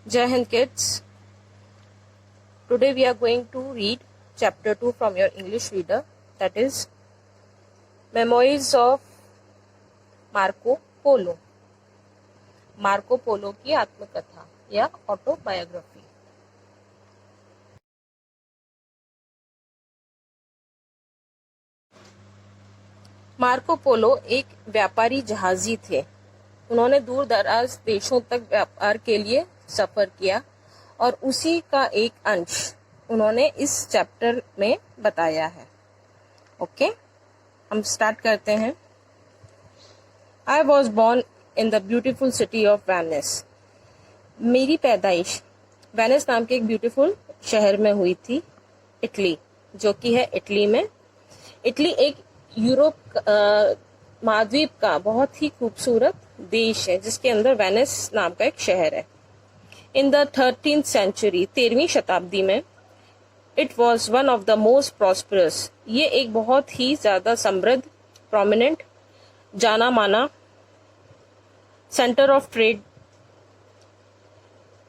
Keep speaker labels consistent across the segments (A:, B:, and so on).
A: Jai Hind kids. Today we are going to read chapter 2 from your English reader, that is Memoirs of Marco Polo. Marco Polo की आत्मकथा या autobiography. Marco Polo एक व्यापारी जहाजी थे। उन्होंने दूर दराज देशों तक व्यापार के लिए सफर किया और उसी का एक अंश उन्होंने इस चैप्टर में बताया है। ओके, हम स्टार्ट करते हैं। I was born in the beautiful city of Venice. मेरी पैदाइश वेनिस नाम के एक ब्यूटीफुल शहर में हुई थी, इटली, जो कि है इटली में। इटली एक यूरोप महाद्वीप का बहुत ही खूबसूरत देश है, जिसके अंदर वेनिस नाम का एक शहर है। इन द 13th century, 13वीं शताब्दी में, it was one of the most prosperous, ये एक बहुत ही ज्यादा समृद्ध, प्रोमिनेंट, जाना माना सेंटर ऑफ ट्रेड,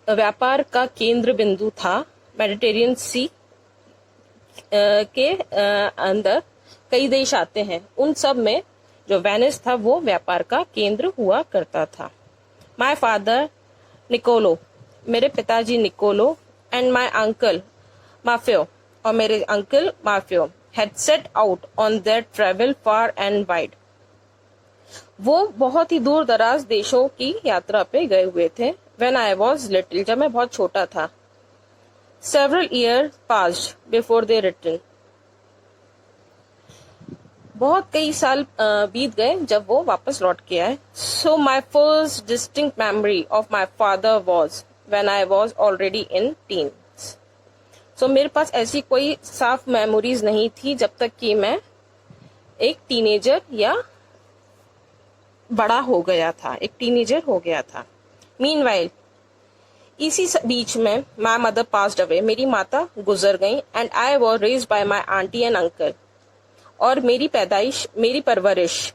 A: व्यापार का केंद्र बिंदु था। मेडिटेरियन सी के अंदर कई देश आते हैं, उन सब में जो वेनिस था वो व्यापार का केंद्र हुआ करता था। माय फादर निकोलो, मेरे पिताजी निकोलो, एंड माय अंकल माफियो, और मेरे अंकल माफियो, had set out on their travel far and wide. वो बहुत ही दूर दराज देशों की यात्रा पे गए हुए थे। व्हेन आई वॉज लिटिल, जब मैं बहुत छोटा था। Several year passed before they return, बहुत कई साल बीत गए जब वो वापस लौट के आए। So my first distinct memory of my father was when I was already in teens. So मेरे पास ऐसी कोई साफ मेमोरीज नहीं थी जब तक कि मैं एक टीनेजर या बड़ा हो गया था, एक टीनेजर हो गया था। मीनवाइल, इसी बीच में माई मदर पास्ड अवे, मेरी माता गुजर गई। And I was raised bye my aunty and uncle, और मेरी पैदाइश, मेरी परवरिश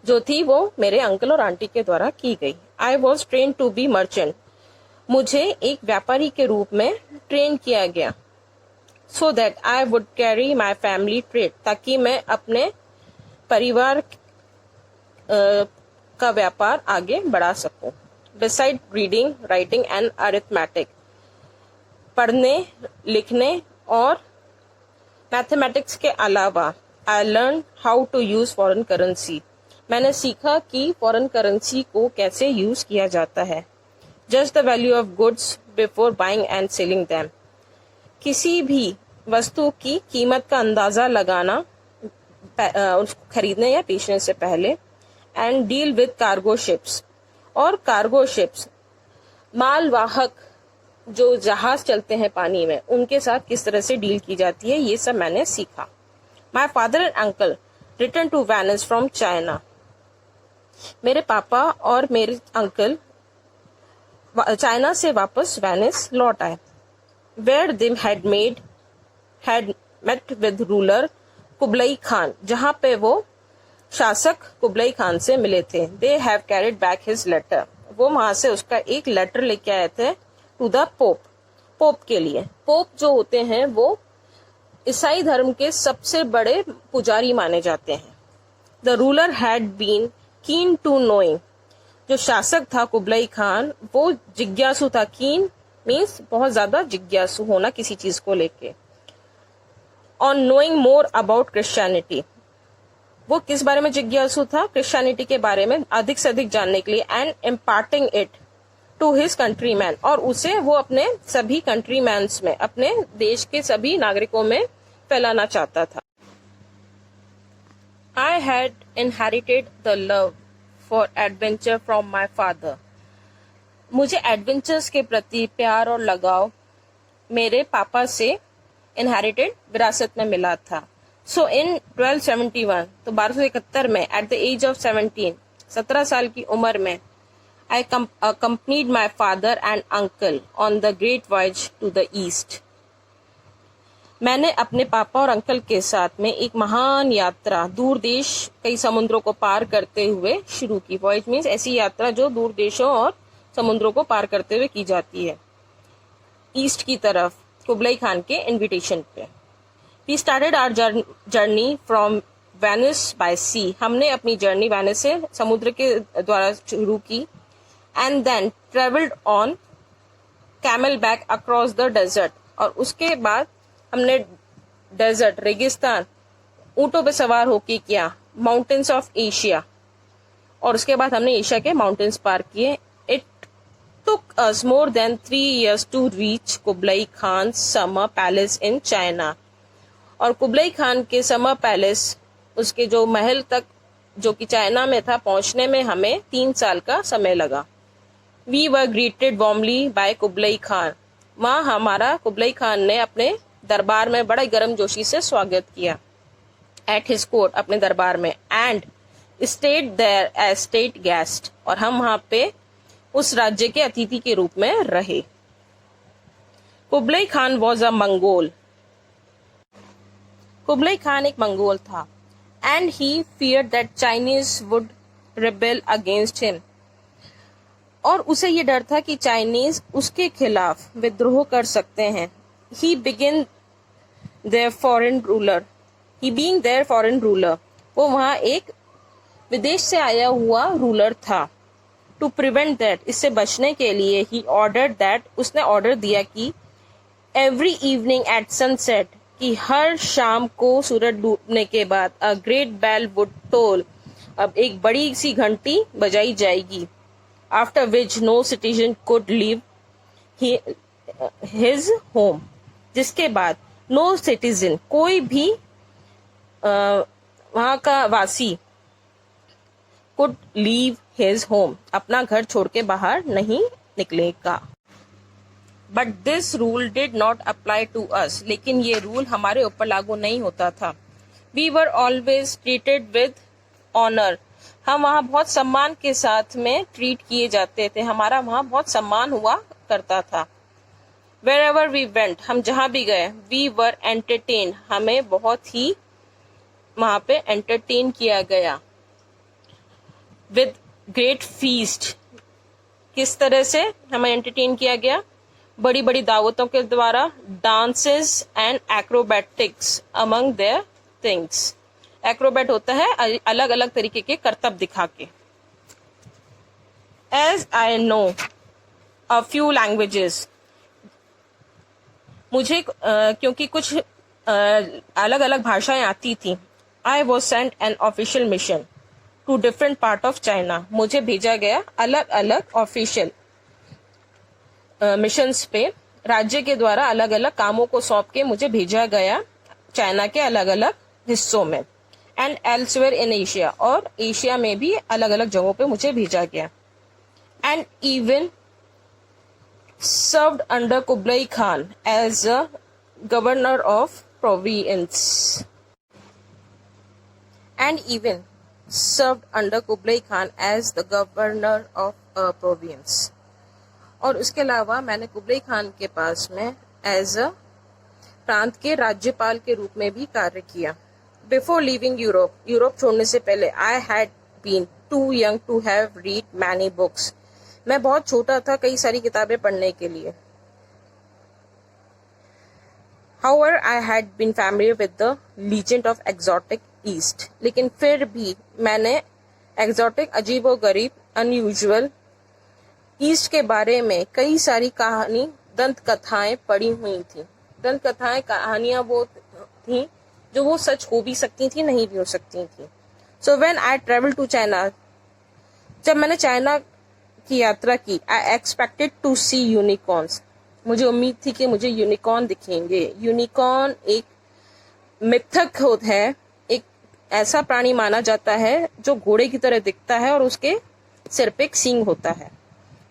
A: जो थी वो मेरे अंकल और आंटी के द्वारा की गई। I was train to be merchant, मुझे एक व्यापारी के रूप में ट्रेन किया गया। So that I would carry my family trade, ताकि मैं अपने परिवार का व्यापार आगे बढ़ा सकूं। Beside reading, writing and arithmetic, पढ़ने, लिखने और मैथमेटिक्स के अलावा, I learn how to use foreign currency, मैंने सीखा कि फॉरेन करेंसी को कैसे यूज किया जाता है। Just the value of goods before buying and selling them, किसी भी वस्तु की कीमत का अंदाजा लगाना उसको खरीदने या बेचने से पहले। And deal with cargo ships, और कार्गो शिप्स, मालवाहक जो जहाज चलते हैं पानी में, उनके साथ किस तरह से डील की जाती है, ये सब मैंने सीखा। My father and uncle return to Venice from China, मेरे पापा और मेरे अंकल चाइना से वापस वेनिस लौट आए। Where they had met with ruler Kublai Khan, जहां पे वो शासक कुबलई खान से मिले थे। They have carried back his letter, वो वहां से उसका एक लेटर लेके आए थे टू द पोप, पोप के लिए। पोप जो होते हैं वो ईसाई धर्म के सबसे बड़े पुजारी माने जाते हैं। The ruler had been keen to knowing, जो शासक था कुबलई खान, वो जिज्ञासु था। कीन मीन्स बहुत ज्यादा जिज्ञासु होना किसी चीज को लेके। On knowing more about Christianity, वो किस बारे में जिज्ञासु था? क्रिश्चियनिटी के बारे में अधिक से अधिक जानने के लिए। And imparting it to his countryman, और उसे वो अपने सभी कंट्रीमैन्स में, अपने देश के सभी नागरिकों में फैलाना चाहता था। I had inherited the love for adventure from my father, मुझे एडवेंचर्स के प्रति प्यार और लगाव मेरे पापा से इनहेरिटेड, विरासत में मिला था। सो इन 1271, तो 1271 में, एट द एज ऑफ 17, 17 साल की उम्र में, I accompanied my father and uncle on the great voyage to the east. मैंने अपने पापा और अंकल के साथ में एक महान यात्रा दूर देश, कई समुद्रों को पार करते हुए शुरू की। वॉयज मीन्स ऐसी यात्रा जो दूर देशों और समुद्रों को पार करते हुए की जाती है ईस्ट की तरफ कुबलाई खान के इनविटेशन पे। We started our journey from Venice by sea, हमने अपनी जर्नी वेनिस से समुद्र के द्वारा शुरू की। And then travelled on camel back across the desert, और उसके बाद हमने डेजर्ट रेगिस्तान ऊँटों पे सवार होके किया, माउंटेन्स ऑफ एशिया, और उसके बाद हमने एशिया के माउंटेन्स पार किए। It took us more than 3 years to reach Kublai Khan summer palace in China, और कुबलाई खान के समर पैलेस, उसके जो महल तक जो कि चाइना में था, पहुंचने में हमें 3 साल का समय लगा। We were greeted warmly by Kublai Khan, वहाँ हमारा कुबलाई खान ने अपने दरबार में बड़ा गर्म जोशी से स्वागत किया। एट हिज कोर्ट, अपने दरबार में। And stayed there as state guest, और हम वहाँ पे उस राज्य के अतिथि के रूप में रहे। Kublai Khan was a Mongol, Kublai Khan एक मंगोल था। And he feared that Chinese would rebel against him, और उसे ये डर था कि चाइनीज उसके खिलाफ विद्रोह कर सकते हैं। ही बीइंग देयर फॉरेन रूलर, वो वहाँ एक विदेश से आया हुआ रूलर था। टू प्रिवेंट दैट, इससे बचने के लिए, ही ऑर्डर दैट, उसने ऑर्डर दिया कि एवरी इवनिंग एट सनसेट, कि हर शाम को सूरज डूबने के बाद, a great bell would toll, अब एक बड़ी सी घंटी बजाई जाएगी। After which no citizen could leave his home, जिसके बाद नो सिटीजन, कोई भी वहाँ का वासी, कुड लीव हिज होम, अपना घर छोड़ के बाहर नहीं निकलेगा। But this rule did not apply to us, लेकिन ये रूल हमारे ऊपर लागू नहीं होता था। We were always treated with honour, हम वहाँ बहुत सम्मान के साथ में ट्रीट किए जाते थे, हमारा वहाँ बहुत सम्मान हुआ करता था। वेरेवर वी वेंट, हम जहाँ भी गए, वी वर एंटरटेन, हमें बहुत ही वहाँ पे एंटरटेन किया गया। विद ग्रेट फीस्ट, किस तरह से हमें एंटरटेन किया गया? बड़ी बड़ी दावतों के द्वारा, dances and acrobatics among their things. Acrobat होता है अलग अलग तरीके के करतब दिखा के। As I know a few languages, मुझे क्योंकि कुछ अलग अलग भाषाएं आती थी। I was sent an official mission to different part of China, मुझे भेजा गया अलग अलग ऑफिशियल मिशंस पे, राज्य के द्वारा अलग अलग कामों को सौंप के मुझे भेजा गया चाइना के अलग अलग हिस्सों में। एंड एल्सवेयर इन एशिया, और एशिया में भी अलग अलग जगहों पे मुझे भेजा गया। And even served under Kublai Khan as a governor of province, and even served under Kublai Khan as the governor of a province, और उसके अलावा मैंने कुबलाई खान के पास में एज अ प्रांत के राज्यपाल के रूप में भी कार्य किया। बिफोर लिविंग यूरोप, यूरोप छोड़ने से पहले, I had been too young to have read many books, मैं बहुत छोटा था कई सारी किताबें पढ़ने के लिए। However, I had been familiar with the legend of exotic east, लेकिन फिर भी मैंने एग्जॉटिक, अजीबोगरीब, अनयूजुअल ईस्ट के बारे में कई सारी कहानी, दंत कथाएं पढ़ी हुई थी। दंत कथाएं, कहानियां वो थी जो वो सच हो भी सकती थी, नहीं भी हो सकती थी। So when I travel to China, जब मैंने चाइना की यात्रा की, I expected to see unicorns, मुझे उम्मीद थी कि मुझे यूनिकॉर्न दिखेंगे। यूनिकॉर्न एक मिथक होता है, एक ऐसा प्राणी माना जाता है जो घोड़े की तरह दिखता है और उसके सिर पे एक सींग होता है।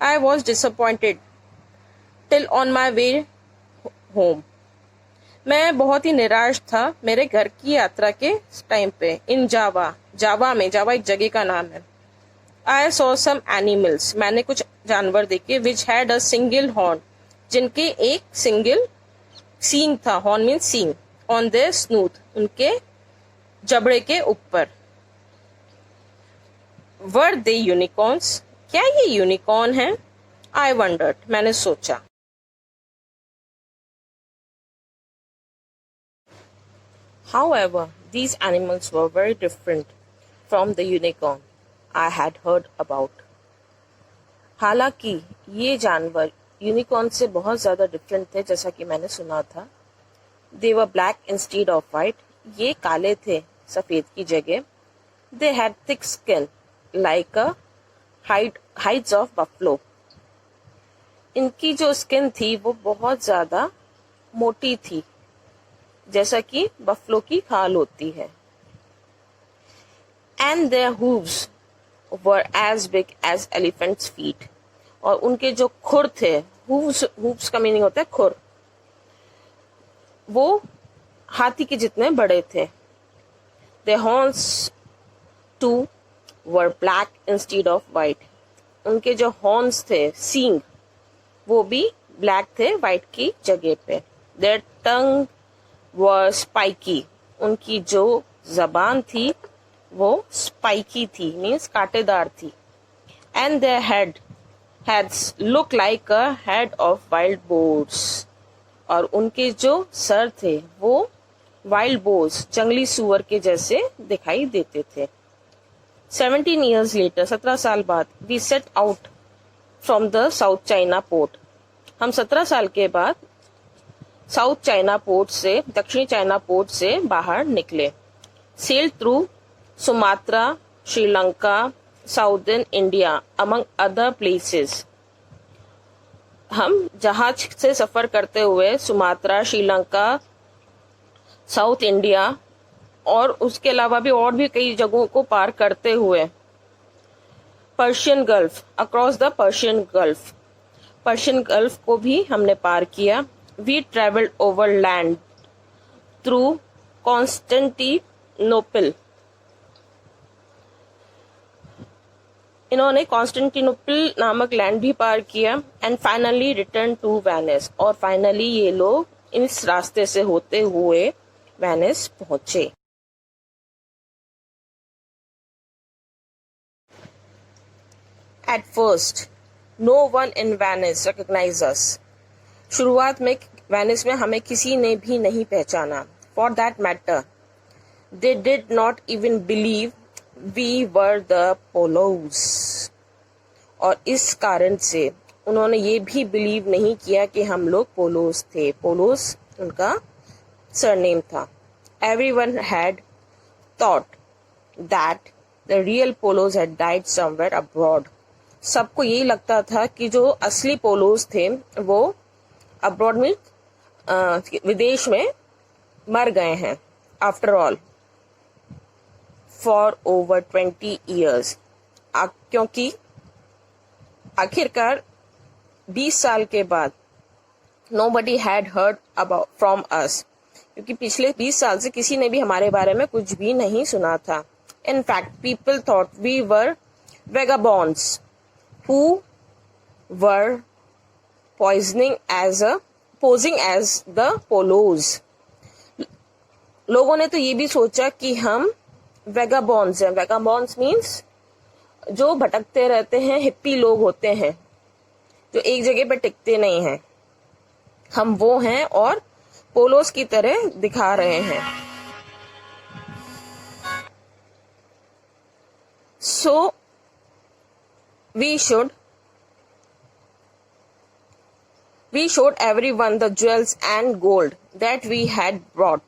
A: I was disappointed till on my way home, मैं बहुत ही निराश था मेरे घर की यात्रा के टाइम पे। इन जावा, जावा में, जावा एक जगह का नाम है। आई सॉ सम एनिमल्स, मैंने कुछ जानवर देखे, which had a single horn, जिनके एक सिंगल सींग था, हॉर्न मीन सींग, ऑन देयर स्नूथ, उनके जबड़े के ऊपर। वर दे यूनिकॉर्न्स, क्या ये यूनिकॉर्न है? I wondered, मैंने सोचा. However, these animals were very different from the unicorn I had heard about. हालांकि ये जानवर यूनिकॉर्न से बहुत ज़्यादा डिफरेंट थे जैसा कि मैंने सुना था. They were black instead of white. ये काले थे सफ़ेद की जगह. They had thick skin like a hides of buffalo. इनकी जो स्किन थी वो बहुत ज़्यादा मोटी थी जैसा कि बफलो की खाल होती है. And their hooves were as big as elephant's feet. और उनके जो खुर थे, hooves का मीनिंग होता है खुर, वो हाथी के जितने बड़े थे. Their horns too were black instead of white. उनके जो हॉर्न्स थे, सींग, वो भी ब्लैक थे व्हाइट की जगह पे. Their tongue was spiky. उनकी जो जबान थी वो स्पाइकी थी, मीन्स कांटेदार थी. And their heads look like a head of wild boars. और उनके जो सर थे वो वाइल्ड बोर्स, जंगली सुअर के जैसे दिखाई देते थे. 17 years later, 17 साल बाद, we set out from the South China port. हम 17 साल के बाद साउथ चाइना पोर्ट से, दक्षिणी चाइना पोर्ट से बाहर निकले. Sail through Sumatra, Sri Lanka, southern India, among other places. हम जहाज से सफर करते हुए सुमात्रा, श्रीलंका, साउथ इंडिया और उसके अलावा भी और भी कई जगहों को पार करते हुए Persian Gulf, across the Persian Gulf, Persian Gulf को भी हमने पार किया. We travelled over land through Constantinople. इन्होंने कॉन्स्टेंटिनोपल नामक लैंड भी पार किया. And finally return to Venice. और फाइनली ये लोग इस रास्ते से होते हुए वेनिस पहुंचे. At first, no one in Venice recognized us. शुरुआत में वेनिस में हमें किसी ने भी नहीं पहचाना. For that matter, they did not even believe we were the Polos. और इस कारण से उन्होंने ये भी बिलीव नहीं किया कि हम लोग पोलोस थे. पोलोस उनका सरनेम था. Everyone had thought that the real Polos had died somewhere abroad. सबको यही लगता था कि जो असली पोलोस थे वो अब्रॉड में, विदेश में मर गए हैं. After all, for over 20 years. क्योंकि आखिरकार 20 साल के बाद nobody had heard about from us. क्योंकि पिछले 20 साल से किसी ने भी हमारे बारे में कुछ भी नहीं सुना था. In fact, people thought we were vagabonds who were posing as the polos. लोगों ने तो ये भी सोचा कि हम वेगाबॉन्स हैं. वेगाबॉन्स मीन्स जो भटकते रहते हैं, हिप्पी लोग होते हैं जो एक जगह पर टिकते नहीं हैं. हम वो हैं और पोलोस की तरह दिखा रहे हैं. So we showed everyone the jewels and gold that we had brought,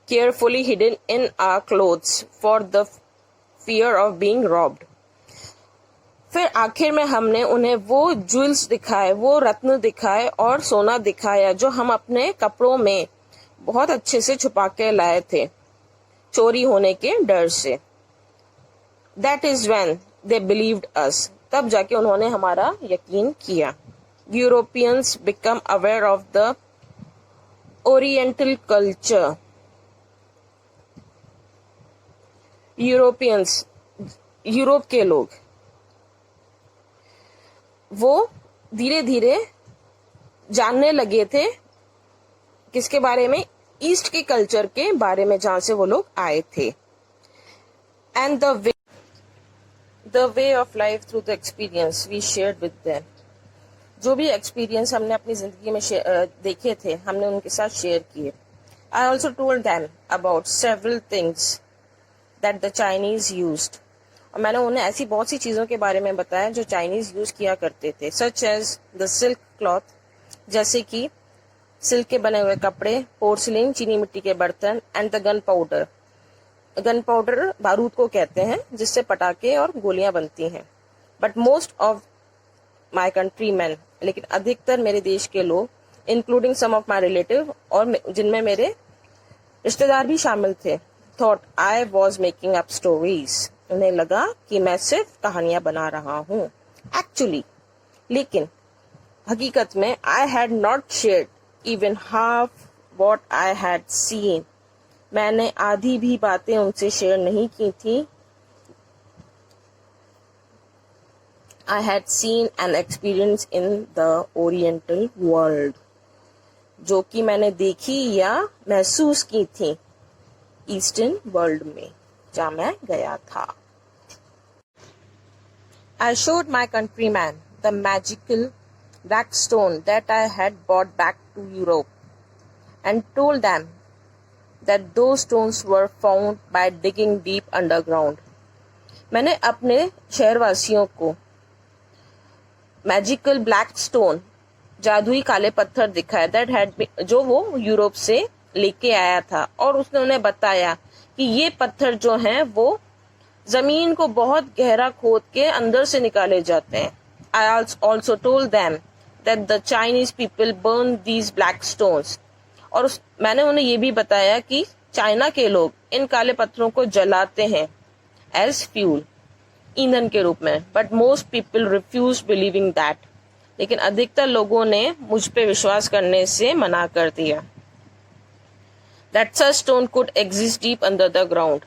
A: carefully hidden in our clothes for the fear of being robbed. फिर आखिर में हमने उन्हें वो ज्वेल्स दिखाए, वो रत्न दिखाए और सोना दिखाया जो हम अपने कपड़ों में बहुत अच्छे से छुपा के लाए थे चोरी होने के डर से. That is when they believed us. तब जाके उन्होंने हमारा यकीन किया. Europeans become aware of the Oriental culture. Europeans, Europe के लोग, वो धीरे धीरे जानने लगे थे किसके बारे में, ईस्ट के कल्चर के बारे में जहां से वो लोग आए थे. And the way of life through the experience we shared with them. जो भी एक्सपीरियंस हमने अपनी ज़िंदगी में देखे थे, हमने उनके साथ शेयर किए. I also told them about several things that the Chinese used. और मैंने उन्हें ऐसी बहुत सी चीज़ों के बारे में बताया जो चाइनीज़ यूज़ किया करते थे, such as the silk cloth, जैसे कि सिल्क के बने हुए कपड़े, पोर्सिलिन चीनी मिट्टी के बर्तन, and the gun powder. Gun powder बारूद को कहते हैं जिससे पटाखे और गोलियां बनती हैं. But most of my country man, लेकिन अधिकतर मेरे देश के लोग, including some of my relative, और जिनमें मेरे रिश्तेदार भी शामिल थे, thought I was making up stories. उन्हें लगा कि मैं सिर्फ कहानियां बना रहा हूँ. एक्चुअली, लेकिन हकीकत में I had not shared even half what I had seen. मैंने आधी भी बातें उनसे शेयर नहीं की थी. I had seen and experienced in the Oriental world, जो कि मैंने देखी या महसूस की थी ईस्टर्न वर्ल्ड में जहाँ मैं गया था. I showed my countrymen the magical black stone that I had brought back to Europe and told them that those stones were found by digging deep underground. मैंने अपने शहरवासियों को मैजिकल ब्लैक स्टोन, जादुई काले पत्थर दिखाया, दैट हैड, जो वो यूरोप से लेके आया था, और उसने उन्हें बताया कि ये पत्थर जो हैं वो जमीन को बहुत गहरा खोद के अंदर से निकाले जाते हैं. I also told them that the Chinese people burn these black stones. और मैंने उन्हें ये भी बताया कि चाइना के लोग इन काले पत्थरों को जलाते हैं एज फ्यूल, ईंधन के रूप में. But most people refuse believing that. लेकिन अधिकतर लोगों ने मुझ पे विश्वास करने से मना कर दिया. That such stone could exist deep under the ground,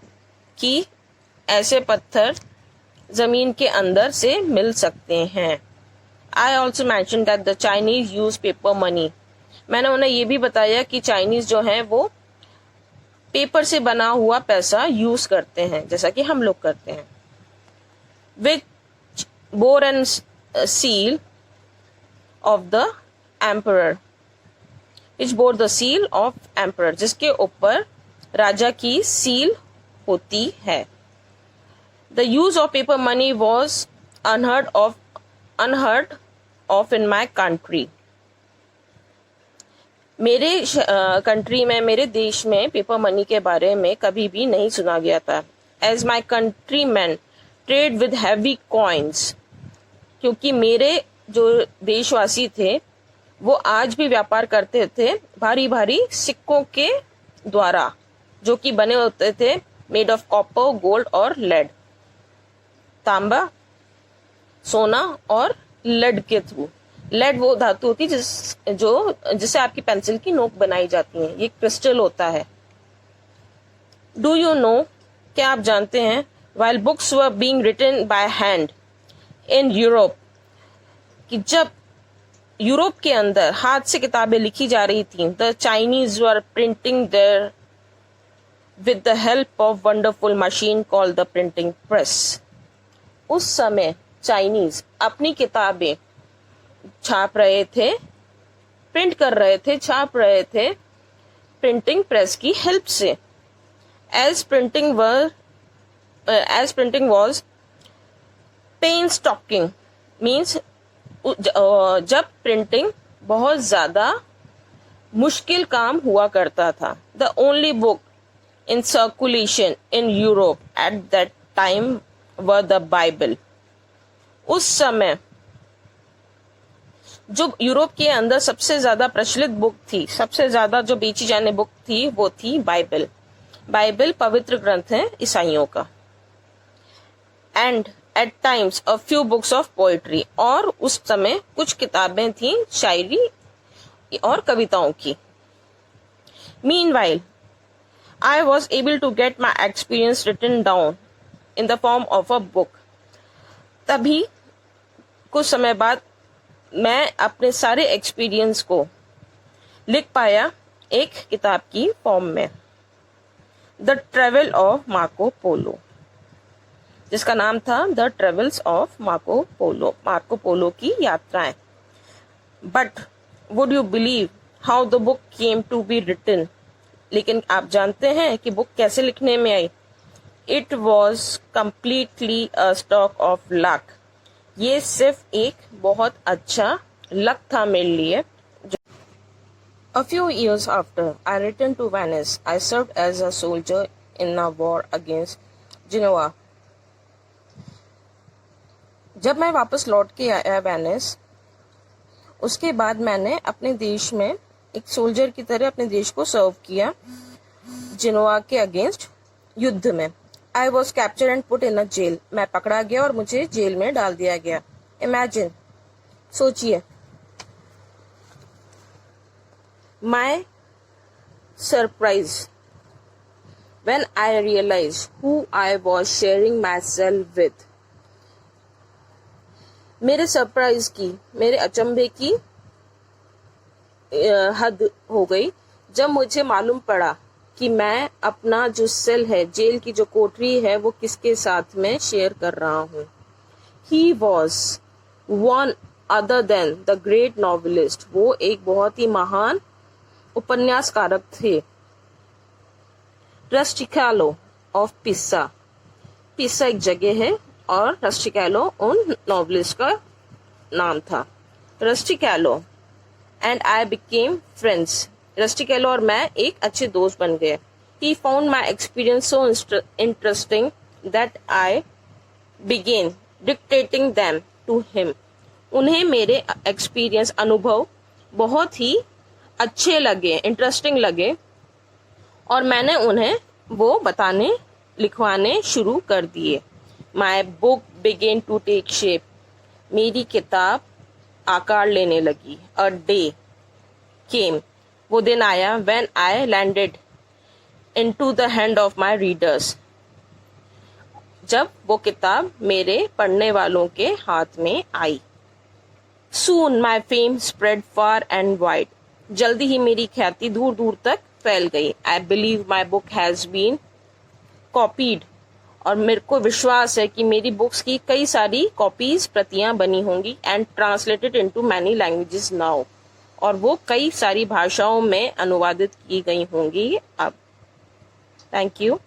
A: कि ऐसे पत्थर जमीन के अंदर से मिल सकते हैं. I also mention that the Chinese use paper money. मैंने उन्हें ये भी बताया कि चाइनीज जो हैं वो पेपर से बना हुआ पैसा यूज करते हैं, जैसा कि हम लोग करते हैं. which bore an seal of the emperor, which bore the seal of emperor, जिसके ऊपर राजा की सील होती है. The use of paper money was unheard of in my country. मेरे कंट्री में, मेरे देश में पेपर मनी के बारे में कभी भी नहीं सुना गया था. As my countrymen trade with heavy coins, क्योंकि मेरे जो देशवासी थे वो आज भी व्यापार करते थे भारी भारी सिक्कों के द्वारा, जो कि बने होते थे मेड ऑफ कॉपर, गोल्ड और लेड, तांबा, सोना और लेड के थ्रू. लेड वो धातु होती है जिससे आपकी पेंसिल की नोक बनाई जाती है. ये क्रिस्टल होता है. डू यू नो, क्या आप जानते हैं, while books were being written by hand in Europe, कि जब यूरोप के अंदर हाथ से किताबें लिखी जा रही थी, the Chinese were printing there with the help of wonderful machine called the printing press. उस समय चाइनीज अपनी किताबें छाप रहे थे, प्रिंट कर रहे थे, छाप रहे थे प्रिंटिंग प्रेस की हेल्प से. As printing was painstaking, means जब प्रिंटिंग बहुत ज्यादा मुश्किल काम हुआ करता था. The only book in circulation in Europe at that time were the Bible. उस समय जो यूरोप के अंदर सबसे ज्यादा प्रचलित बुक थी, सबसे ज्यादा जो बेची जाने बुक थी, वो थी बाइबल. बाइबल पवित्र ग्रंथ है ईसाइयों का. And at times a few books of poetry, और उस समय कुछ किताबें थी शायरी और कविताओं की. Meanwhile I was able to get my experience written down in the form of a book. तभी कुछ समय बाद मैं अपने सारे एक्सपीरियंस को लिख पाया एक किताब की फॉर्म में. The travel of Marco Polo, जिसका नाम था the travels of Marco Polo, Marco Polo की यात्राएं. But would you believe how the book came to be written? लेकिन आप जानते हैं कि बुक कैसे लिखने में आई? It was completely a stroke of luck. ये सिर्फ एक बहुत अच्छा लक था मेरे लिए। A few years after I returned to Venice, I served as a soldier in a war against Genoa. जब मैं वापस लौट के आया वेनिस, उसके बाद मैंने अपने देश में एक सोल्जर की तरह अपने देश को सर्व किया जिनोआ के अगेंस्ट युद्ध में। I was capture and put in a jail. मैं पकड़ा गया और मुझे जेल में डाल दिया गया। इमेजिन, सोचिए। My surprise when I realized who I was sharing myself with. मेरे सरप्राइज की, मेरे अचंभे की हद हो गई जब मुझे मालूम पड़ा कि मैं अपना जो सेल है, जेल की जो कोठरी है, वो किसके साथ में शेयर कर रहा हूँ। He was one other than the great novelist. वो एक बहुत ही महान उपन्यासकारक थे। रस्टिकालो ऑफ पिसा। पिसा एक जगह है और रस्टिकालो उन नॉवलिस्ट का नाम था। Rustichello and I became friends. Rustichello और मैं एक अच्छे दोस्त बन गए। He found my experience so interesting that I began dictating them to him. उन्हें मेरे एक्सपीरियंस, अनुभव बहुत ही अच्छे लगे, इंटरेस्टिंग लगे और मैंने उन्हें वो बताने, लिखवाने शुरू कर दिए। My book began to take shape. मेरी किताब आकार लेने लगी। A day came. वो दिन आया when I landed into the hand of my readers. जब वो किताब मेरे पढ़ने वालों के हाथ में आई। Soon my fame spread far and wide. जल्दी ही मेरी ख्याति दूर दूर तक फैल गई। I believe my book has been copied. और मेरे को विश्वास है कि मेरी बुक्स की कई सारी कॉपीज, प्रतियां बनी होंगी and translated into many languages now. और वो कई सारी भाषाओं में अनुवादित की गई होंगी अब। Thank you.